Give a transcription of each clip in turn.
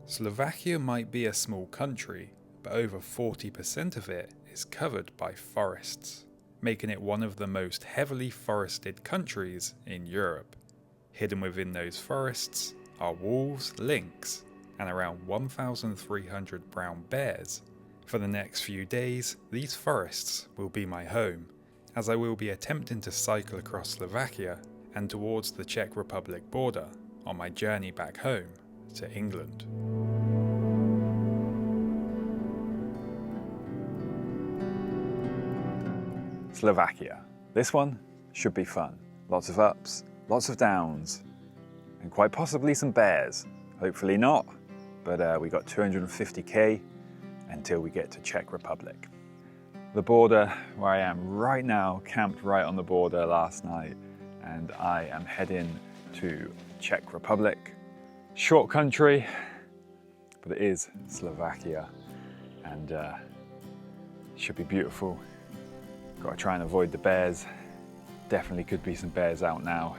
Slovakia might be a small country, but over 40% of it is covered by forests, making it one of the most heavily forested countries in Europe. Hidden within those forests are wolves, lynx, and around 1,300 brown bears. For the next few days, these forests will be my home, as I will be attempting to cycle across Slovakia and towards the Czech Republic border on my journey back home to England. Slovakia. This one should be fun. Lots of ups, lots of downs, and quite possibly some bears. Hopefully not, but we got 250k until we get to Czech Republic. The border where I am right now, camped right on the border last night, and I am heading to Czech Republic. Short country, but it is Slovakia, and it should be beautiful. Got to try and avoid the bears. Definitely could be some bears out now.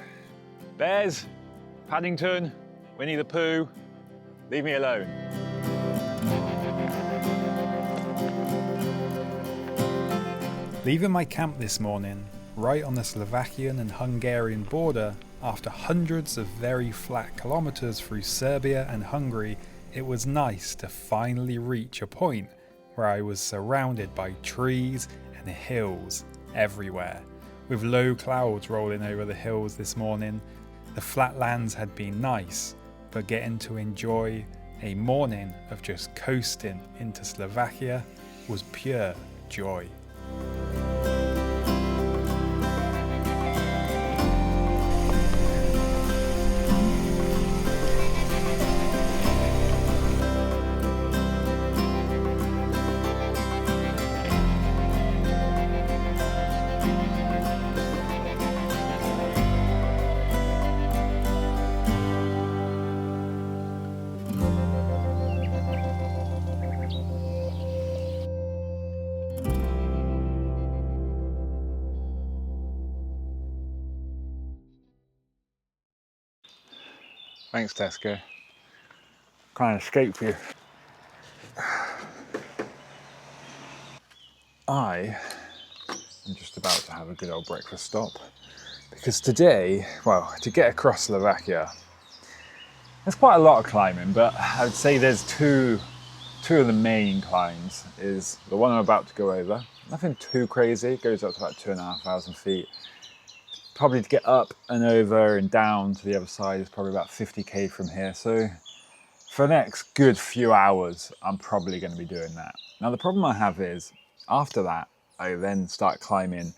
Bears, Paddington, Winnie the Pooh, leave me alone. Leaving my camp this morning, right on the Slovakian and Hungarian border, after hundreds of very flat kilometers through Serbia and Hungary, it was nice to finally reach a point where I was surrounded by trees and hills everywhere. With low clouds rolling over the hills this morning, the flatlands had been nice, but getting to enjoy a morning of just coasting into Slovakia was pure joy. Thanks, Tesco. Trying to escape for you. I am just about to have a good old breakfast stop, because today, well, to get across Slovakia, there's quite a lot of climbing, but I would say there's two of the main climbs. Is the one I'm about to go over. Nothing too crazy, it goes up to about 2,500 feet. Probably to get up and over and down to the other side is probably about 50k from here. So for the next good few hours, I'm probably going to be doing that. Now the problem I have is, after that, I then start climbing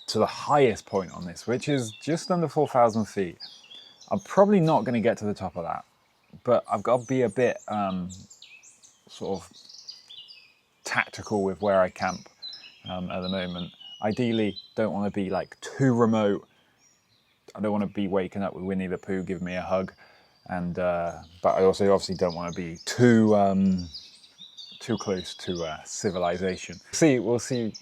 to the highest point on this, which is just under 4,000 feet. I'm probably not going to get to the top of that, but I've got to be a bit sort of tactical with where I camp at the moment. Ideally, don't want to be like too remote. I don't want to be waking up with Winnie the Pooh giving me a hug, and but I also obviously don't want to be too close to civilization. We'll see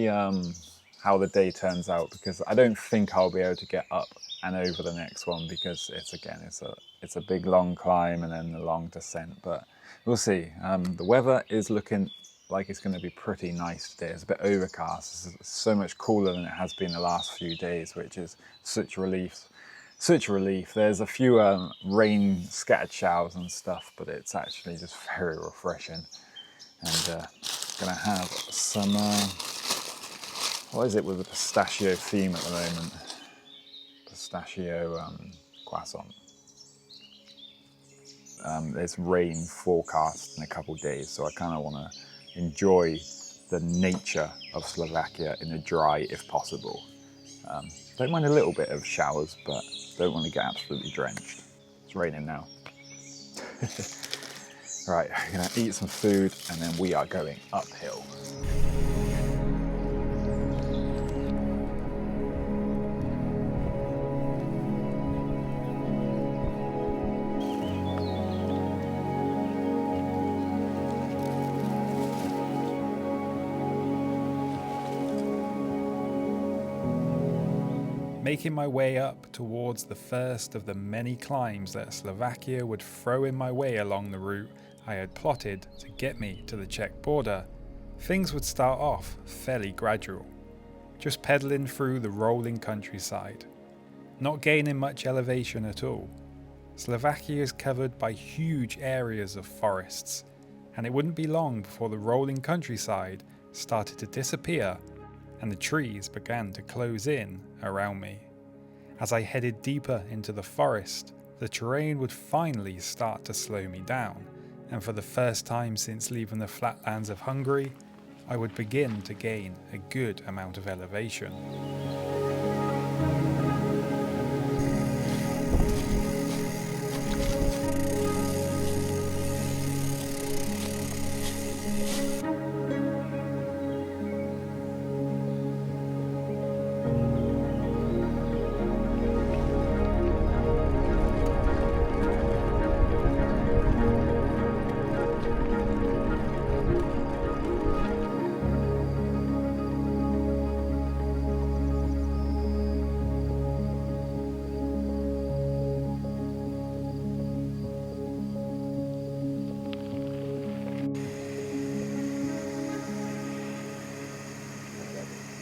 how the day turns out, because I don't think I'll be able to get up and over the next one, because it's a big long climb and then a long descent. But we'll see. The weather is looking like it's going to be pretty nice today. It's a bit overcast. It's so much cooler than it has been the last few days, which is such a relief. There's a few rain scattered showers and stuff, but it's actually just very refreshing. And gonna have some what is it with the pistachio theme at the moment? Pistachio croissant. There's rain forecast in a couple of days, so I kind of want to enjoy the nature of Slovakia in the dry if possible. Don't mind a little bit of showers, but don't want to get absolutely drenched. It's raining now. Right, I'm gonna eat some food and then we are going uphill. making my way up towards the first of the many climbs that Slovakia would throw in my way along the route I had plotted to get me to the Czech border. Things would start off fairly gradual, just pedalling through the rolling countryside, not gaining much elevation at all. Slovakia is covered by huge areas of forests, and it wouldn't be long before the rolling countryside started to disappear and the trees began to close in around me. As I headed deeper into the forest, the terrain would finally start to slow me down, and for the first time since leaving the flatlands of Hungary, I would begin to gain a good amount of elevation.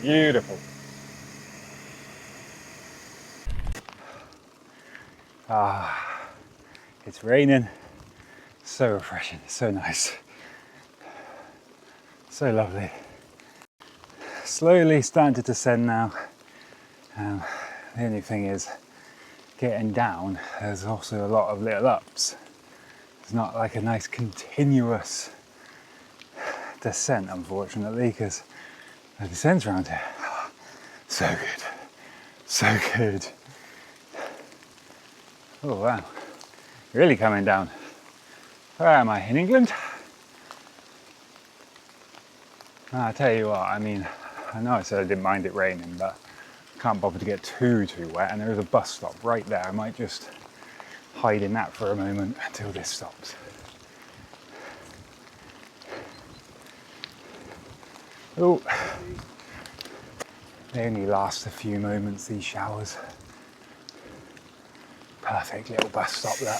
Beautiful. It's raining. So refreshing, so nice. So lovely. Slowly starting to descend now. The only thing is, getting down, there's also a lot of little ups. It's not like a nice continuous descent, unfortunately, because the descents around here, so good, so good. Oh wow, really coming down. Where am I, in England? I tell you what, I mean, I know I said I didn't mind it raining, but I can't bother to get too wet, and there is a bus stop right there. I might just hide in that for a moment until this stops. Oh, they only last a few moments, these showers. Perfect little bus stop there.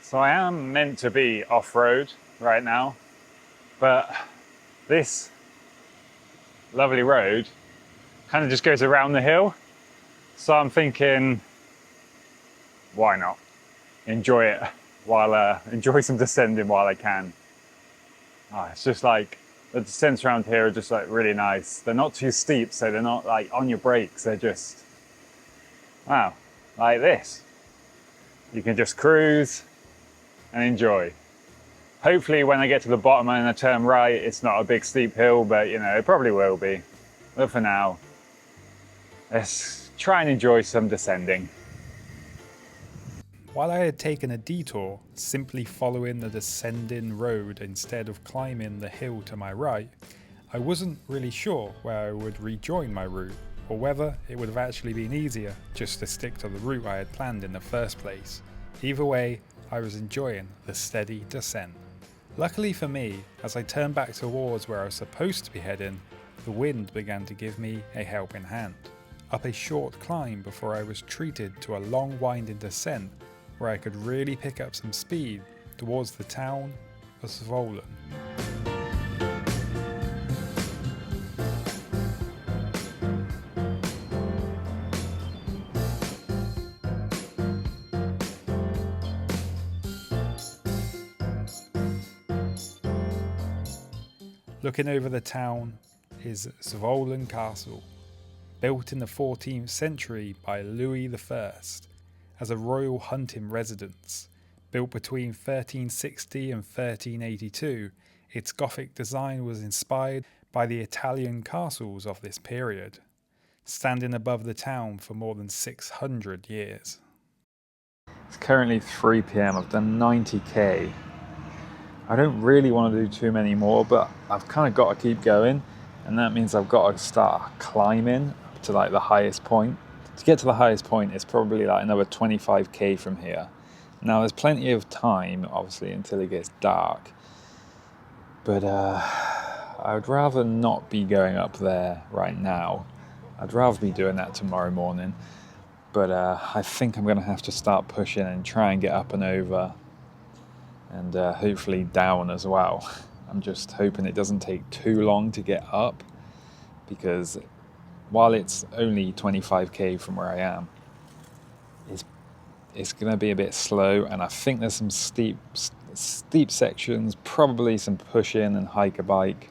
So I am meant to be off-road right now, but this lovely road kind of just goes around the hill. So I'm thinking, why not? Enjoy it while, enjoy some descending while I can. It's just like, the descents around here are just like really nice. They're not too steep, so they're not like on your brakes. They're just, wow, like this. You can just cruise and enjoy. Hopefully when I get to the bottom and I turn right, it's not a big steep hill, but you know, it probably will be. But for now, let's try and enjoy some descending. While I had taken a detour, simply following the descending road instead of climbing the hill to my right, I wasn't really sure where I would rejoin my route, or whether it would have actually been easier just to stick to the route I had planned in the first place. Either way, I was enjoying the steady descent. Luckily for me, as I turned back towards where I was supposed to be heading, the wind began to give me a helping hand. Up a short climb before I was treated to a long winding descent where I could really pick up some speed towards the town of Zvolen. Looking over the town is Zvolen Castle, built in the 14th century by Louis I as a royal hunting residence. Built between 1360 and 1382, its Gothic design was inspired by the Italian castles of this period, standing above the town for more than 600 years. It's currently 3 PM, I've done 90k. I don't really want to do too many more, but I've kind of got to keep going, and that means I've got to start climbing up to like the highest point. To get to the highest point, it's probably like another 25k from here. Now there's plenty of time, obviously, until it gets dark. But I would rather not be going up there right now. I'd rather be doing that tomorrow morning. But I think I'm going to have to start pushing and try and get up and over. And hopefully down as well. I'm just hoping it doesn't take too long to get up. Because while it's only 25k from where I am, it's going to be a bit slow, and I think there's some steep sections, probably some push in and hike a bike.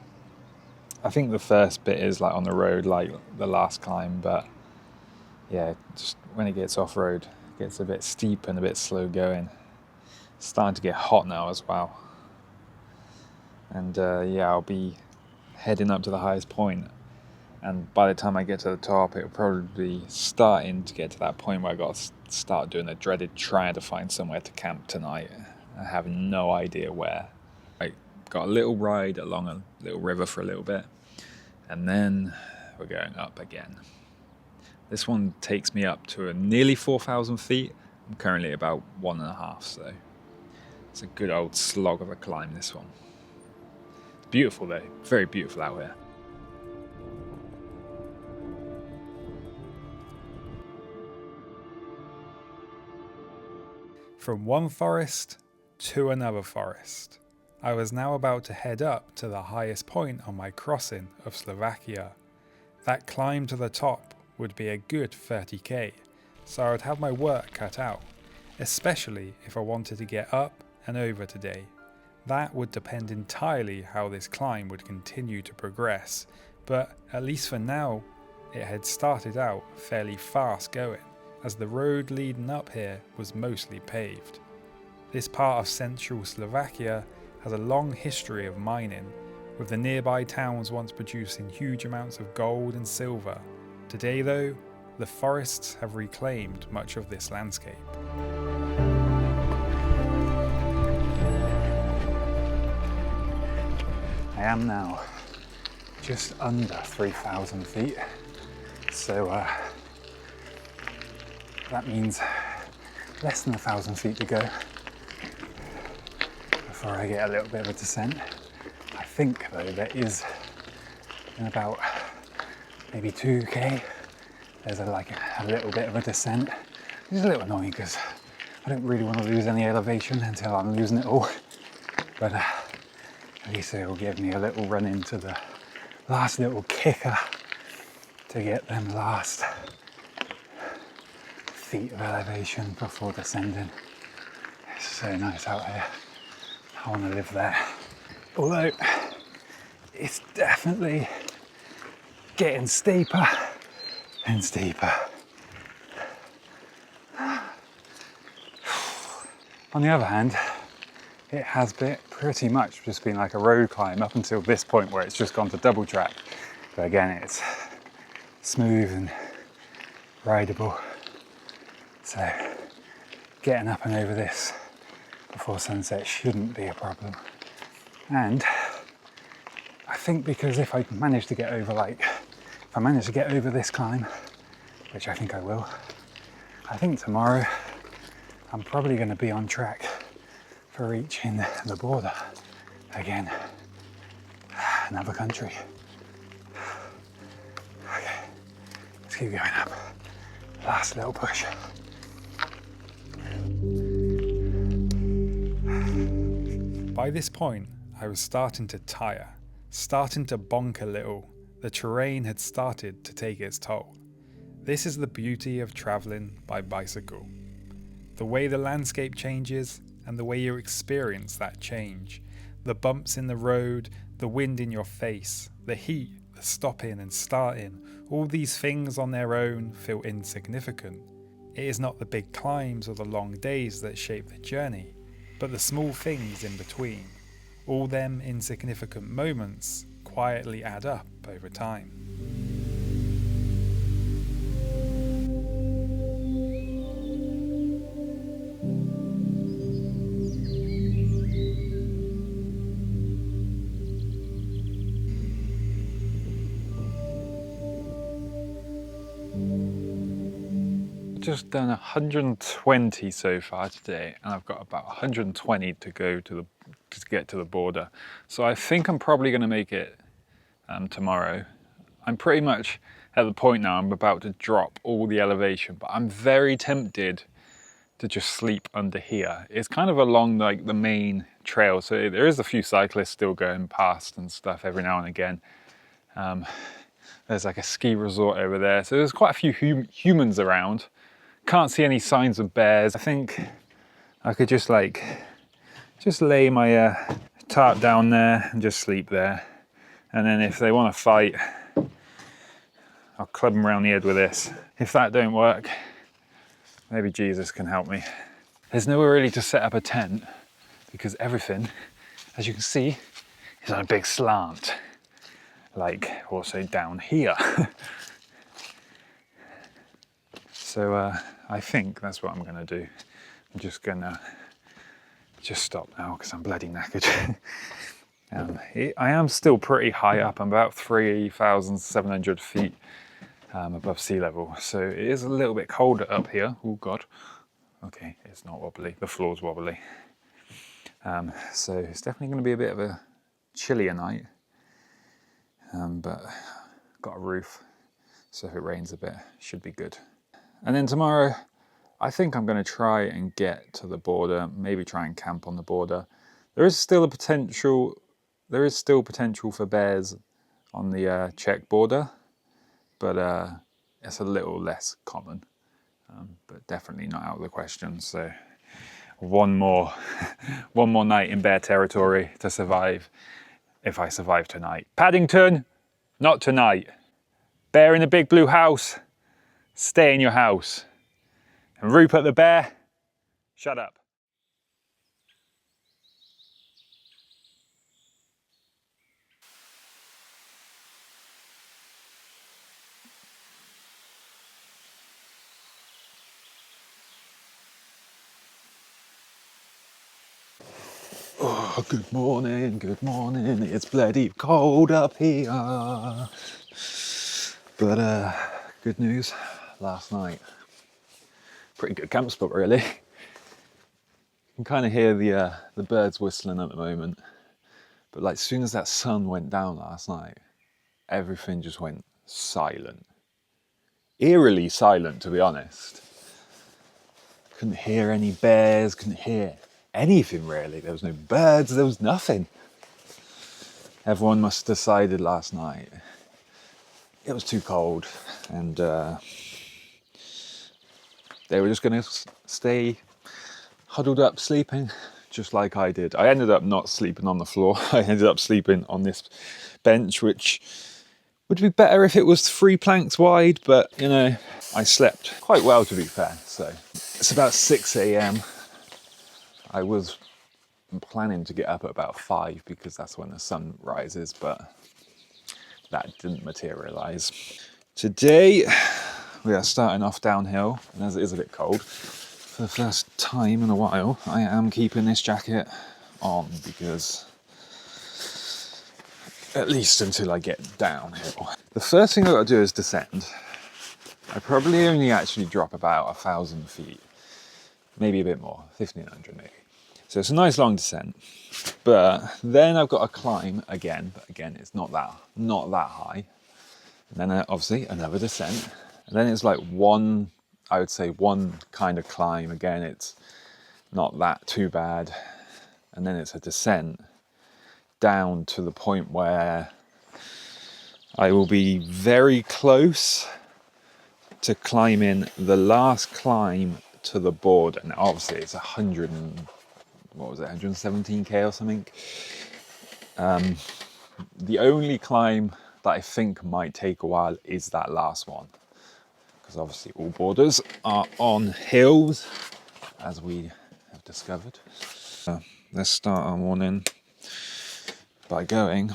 I think the first bit is like on the road, like the last climb, but yeah, just when it gets off road, it gets a bit steep and a bit slow going. It's starting to get hot now as well. And yeah, I'll be heading up to the highest point. And by the time I get to the top, it'll probably be starting to get to that point where I got to start doing the dreaded trying to find somewhere to camp tonight. I have no idea where. I got a little ride along a little river for a little bit, and then we're going up again. This one takes me up to nearly 4,000 feet. I'm currently about 1.5, so it's a good old slog of a climb, this one. It's beautiful though, very beautiful out here. From one forest to another forest. I was now about to head up to the highest point on my crossing of Slovakia. That climb to the top would be a good 30k, so I would have my work cut out, especially if I wanted to get up and over today. That would depend entirely how this climb would continue to progress, but at least for now, it had started out fairly fast going, as the road leading up here was mostly paved. This part of central Slovakia has a long history of mining, with the nearby towns once producing huge amounts of gold and silver. Today though, the forests have reclaimed much of this landscape. I am now just under 3,000 feet, so that means less than 1,000 feet to go before I get a little bit of a descent. I think though there is, in about maybe 2k, there's a little bit of a descent. It's a little annoying because I don't really want to lose any elevation until I'm losing it all, but at least it will give me a little run into the last little kicker to get them last feet of elevation before descending. It's so nice out here. I want to live there. Although it's definitely getting steeper and steeper. On the other hand, it has been pretty much just been like a road climb up until this point where it's just gone to double track. But again, it's smooth and rideable. So getting up and over this before sunset shouldn't be a problem. And I think because if I manage to get over this climb, which I think I will, I think tomorrow I'm probably going to be on track for reaching the border again. Another country. Okay, let's keep going up. Last little push. By this point, I was starting to tire, starting to bonk a little. The terrain had started to take its toll. This is the beauty of travelling by bicycle. The way the landscape changes and the way you experience that change. The bumps in the road, the wind in your face, the heat, the stopping and starting, all these things on their own feel insignificant. It is not the big climbs or the long days that shape the journey, but the small things in between. All them insignificant moments quietly add up over time. just done 120 so far today, and I've got about 120 to go to get to the border. So I think I'm probably going to make it tomorrow. I'm pretty much at the point now I'm about to drop all the elevation, but I'm very tempted to just sleep under here. It's kind of along like the main trail, so there is a few cyclists still going past and stuff every now and again. There's like a ski resort over there, so there's quite a few humans around. Can't see any signs of bears. I think I could just lay my tarp down there and just sleep there, and then if they want to fight, I'll club them around the head with this. If that don't work, maybe Jesus can help me. There's nowhere really to set up a tent because everything, as you can see, is on a big slant. Like also down here. So I think that's what I'm gonna do. I'm just gonna stop now because I'm bloody knackered. I am still pretty high up. I'm about 3,700 feet above sea level, so it is a little bit colder up here. Oh God. Okay, it's not wobbly. The floor's wobbly. So it's definitely going to be a bit of a chillier night. But got a roof, so if it rains a bit, should be good. And then tomorrow, I think I'm going to try and get to the border. Maybe try and camp on the border. There is still potential for bears on the Czech border, but it's a little less common, but definitely not out of the question. So one more night in bear territory to survive, if I survive tonight. Paddington, not tonight. Bear in the big blue house, stay in your house. And Rupert the bear, shut up. Oh, good morning, it's bloody cold up here. But good news, last night, pretty good camp spot really. You can kind of hear the birds whistling at the moment, but like as soon as that sun went down last night, everything just went silent. Eerily silent, to be honest. Couldn't hear any bears, couldn't hear anything really. There was no birds, there was nothing. Everyone must have decided last night it was too cold, and they were just going to stay huddled up sleeping, just like I did. I ended up not sleeping on the floor. I ended up sleeping on this bench, which would be better if it was 3 planks wide, but you know, I slept quite well, to be fair. So it's about 6 a.m. I was planning to get up at about 5 because that's when the sun rises, but that didn't materialize. Today we are starting off downhill, and as it is a bit cold, for the first time in a while I am keeping this jacket on, because at least until I get downhill. The first thing I've got to do is descend. I probably only actually drop about 1,000 feet, maybe a bit more, 1,500 maybe. So it's a nice long descent, but then I've got to climb again, but again it's not that high. And then obviously another descent, and then it's like I would say one kind of climb. Again, it's not that too bad, and then it's a descent down to the point where I will be very close to climbing the last climb to the border. And obviously it's 117k or something. The only climb that I think might take a while is that last one, because obviously all borders are on hills, as we have discovered. Let's start our morning by going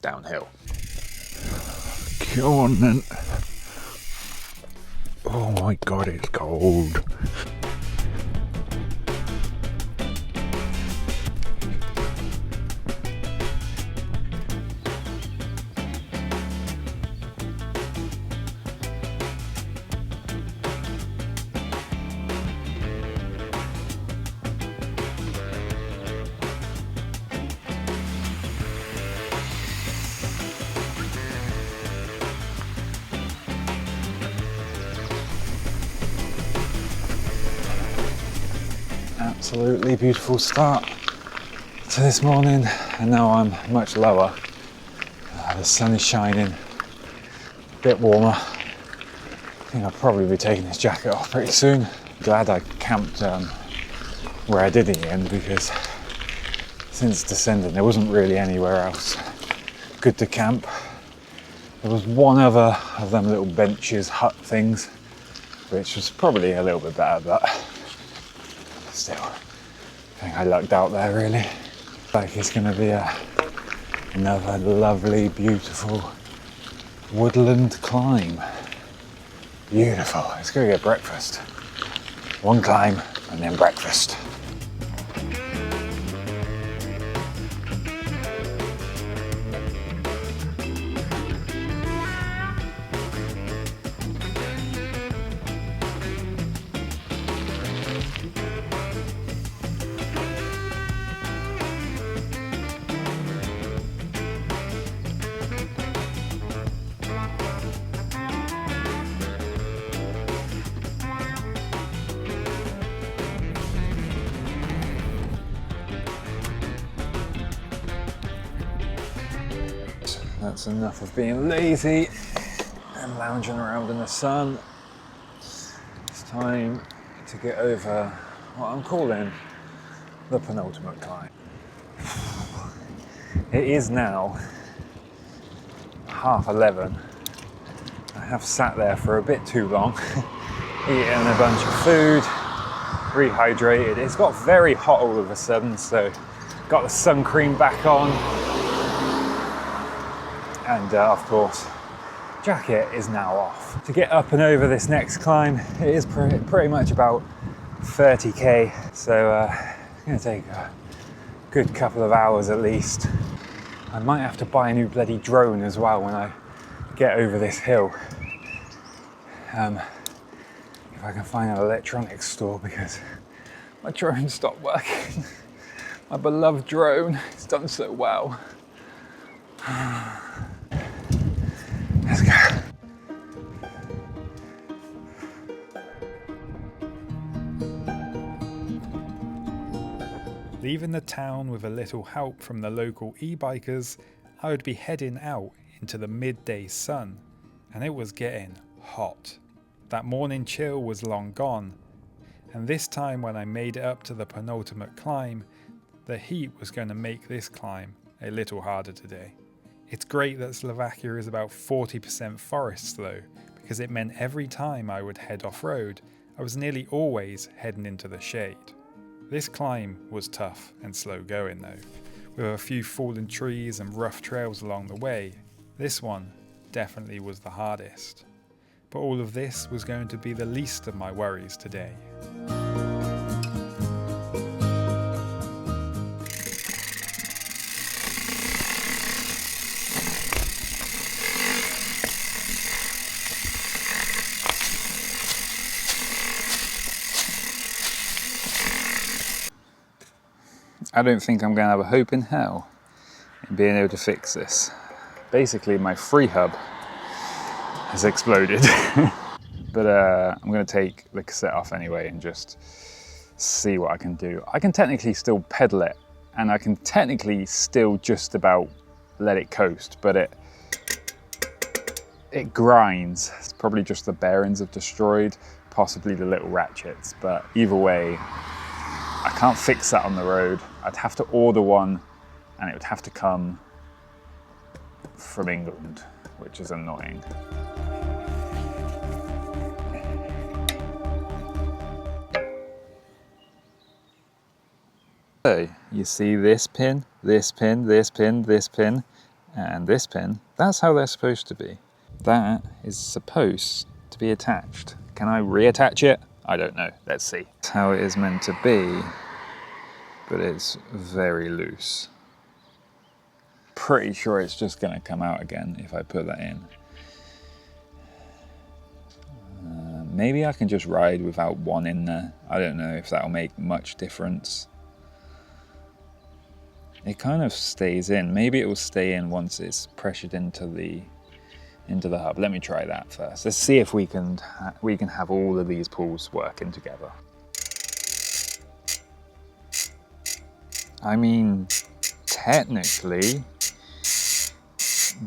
downhill. Go on then. Oh my God, it's cold. absolutely beautiful start to this morning, and now I'm much lower. The sun is shining, a bit warmer. I think I'll probably be taking this jacket off pretty soon. Glad I camped where I did in the end, because since descending there wasn't really anywhere else good to camp. There was one other of them little benches, hut things, which was probably a little bit better, but still, I think I lucked out there really. Like it's going to be another lovely, beautiful woodland climb. Beautiful. Let's go get breakfast. One climb and then breakfast. That's enough of being lazy and lounging around in the sun. It's time to get over what I'm calling the penultimate climb. It is now 11:30. I have sat there for a bit too long, eaten a bunch of food, rehydrated. It's got very hot all of a sudden, so got the sun cream back on. And of course, jacket is now off. To get up and over this next climb, it is pretty much about 30k. So it's gonna take a good couple of hours at least. I might have to buy a new bloody drone as well when I get over this hill. If I can find an electronics store, because my drone stopped working. My beloved drone, it's done so well. Let's go. Leaving the town with a little help from the local e-bikers, I would be heading out into the midday sun, and it was getting hot. That morning chill was long gone, and this time when I made it up to the penultimate climb, the heat was going to make this climb a little harder today. It's great that Slovakia is about 40% forests though, because it meant every time I would head off-road, I was nearly always heading into the shade. This climb was tough and slow going though, with a few fallen trees and rough trails along the way. This one definitely was the hardest. But all of this was going to be the least of my worries today. I don't think I'm going to have a hope in hell in being able to fix this. Basically, my free hub has exploded. But I'm going to take the cassette off anyway and just see what I can do. I can technically still pedal it, and I can technically still just about let it coast, but it grinds. It's probably just the bearings have destroyed, possibly the little ratchets, but either way, I can't fix that on the road. I'd have to order one, and it would have to come from England, which is annoying. So you see this pin, this pin, this pin, this pin, and this pin. That's how they're supposed to be. That is supposed to be attached. Can I reattach it? I don't know. Let's see. That's how it is meant to be, but it's very loose. Pretty sure it's just going to come out again if I put that in. Maybe I can just ride without one in there. I don't know if that'll make much difference. It kind of stays in. Maybe it will stay in once it's pressured into the hub. Let me try that first. Let's see if we can have all of these pulls working together. I mean, technically,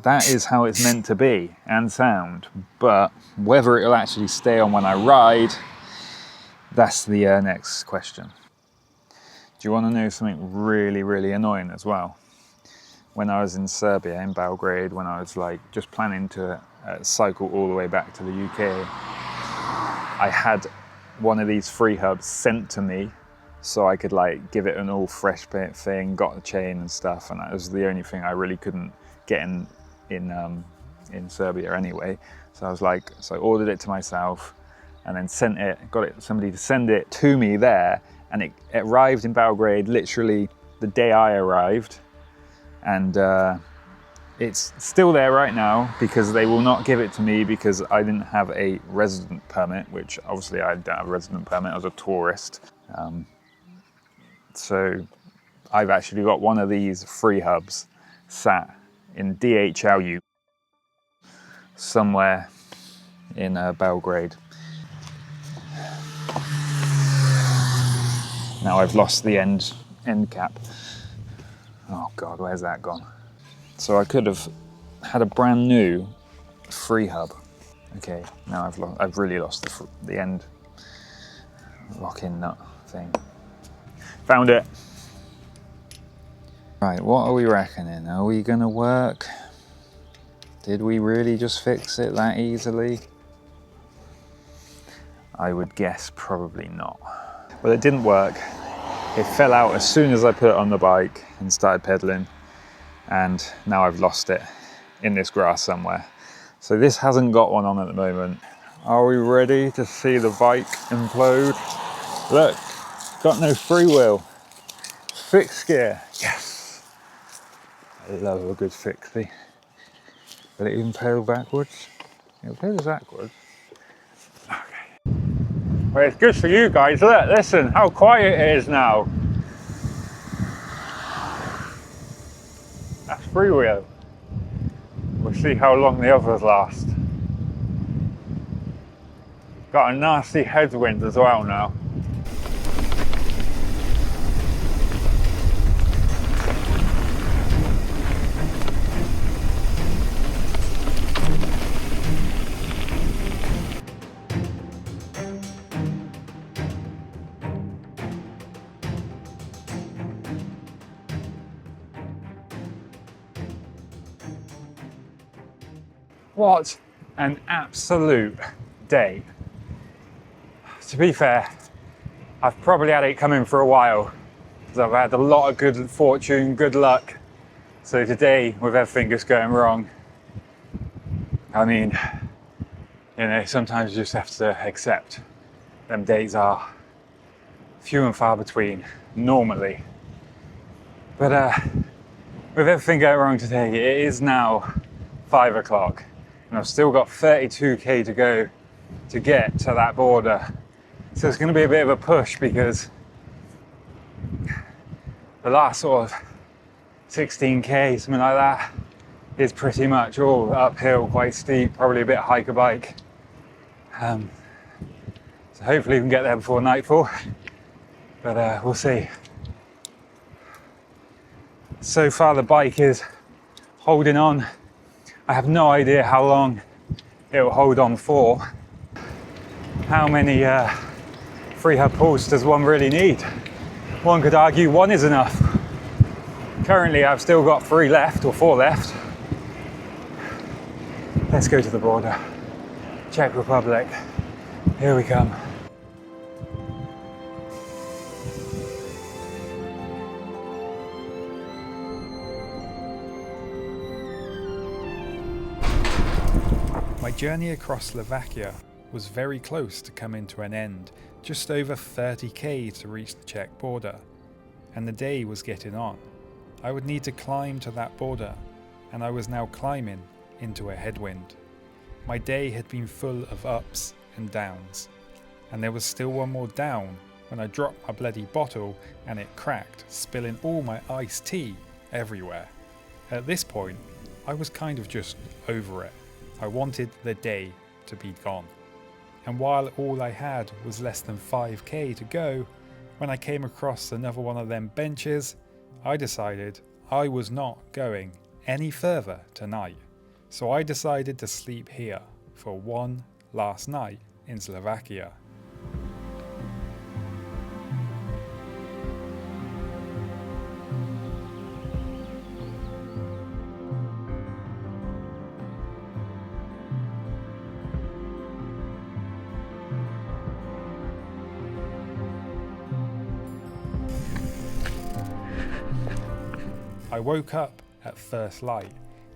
that is how it's meant to be and sound, but whether it'll actually stay on when I ride, that's the next question. Do you want to know something really, really annoying as well? When I was in Serbia, in Belgrade, when I was like just planning to cycle all the way back to the UK, I had one of these free hubs sent to me so I could like give it an all fresh thing, got the chain and stuff, and that was the only thing I really couldn't get in Serbia anyway. So I was like, so I ordered it to myself and then got somebody to send it to me there, and it arrived in Belgrade literally the day I arrived, and it's still there right now because they will not give it to me because I didn't have a resident permit, which obviously I don't have a resident permit, I was a tourist. So I've actually got one of these free hubs sat in DHLU somewhere in Belgrade. Now I've lost the end cap. Oh God, where's that gone? So I could have had a brand new free hub. Okay, now I've really lost the end lock-in nut thing. Found it. Right, what are we reckoning? Are we gonna work? Did we really just fix it that easily? I would guess probably not. Well, it didn't work. It fell out as soon as I put it on the bike and started pedaling, and now I've lost it in this grass somewhere. So this hasn't got one on at the moment. Are we ready to see the bike implode? Look, got no freewheel. Fixed gear, yes. I love a good fixie. Will it even pedal backwards? It pedals backwards. Okay. Well, it's good for you guys. Look, listen how quiet it is now. That's freewheel. We'll see how long the others last. Got a nasty headwind as well now. What an absolute day. To be fair, I've probably had it coming for a while, because I've had a lot of good fortune, good luck. So today, with everything just going wrong, I mean, you know, sometimes you just have to accept them days are few and far between normally. But with everything going wrong today, it is now 5 o'clock. And I've still got 32k to go to get to that border. So it's going to be a bit of a push, because the last sort of 16k, something like that, is pretty much all uphill, quite steep, probably a bit hiker bike. So hopefully we can get there before nightfall, but we'll see. So far the bike is holding on. I have no idea how long it will hold on for. How many free hub pulls does one really need? One could argue one is enough. Currently I've still got 3 left, or 4 left. Let's go to the border. Czech Republic. Here we come. My journey across Slovakia was very close to coming to an end, just over 30k to reach the Czech border, and the day was getting on. I would need to climb to that border, and I was now climbing into a headwind. My day had been full of ups and downs, and there was still one more down when I dropped my bloody bottle and it cracked, spilling all my iced tea everywhere. At this point, I was kind of just over it. I wanted the day to be gone. And while all I had was less than 5k to go, when I came across another one of them benches, I decided I was not going any further tonight, so I decided to sleep here for one last night in Slovakia. I woke up at first light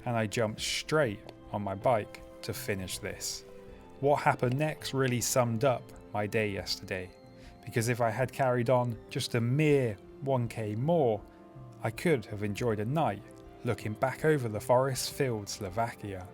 and I jumped straight on my bike to finish this. What happened next really summed up my day yesterday, because if I had carried on just a mere 1k more, I could have enjoyed a night looking back over the forest-filled Slovakia.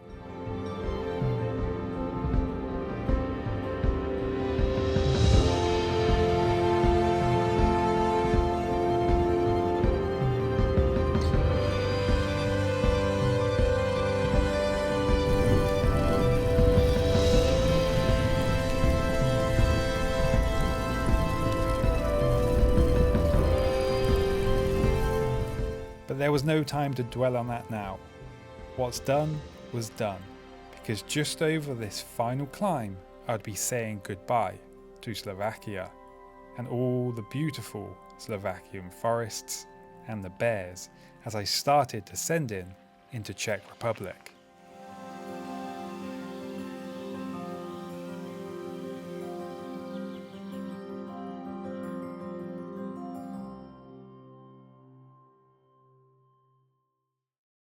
But there was no time to dwell on that now. What's done was done, because just over this final climb I'd be saying goodbye to Slovakia and all the beautiful Slovakian forests and the bears as I started descending into Czech Republic.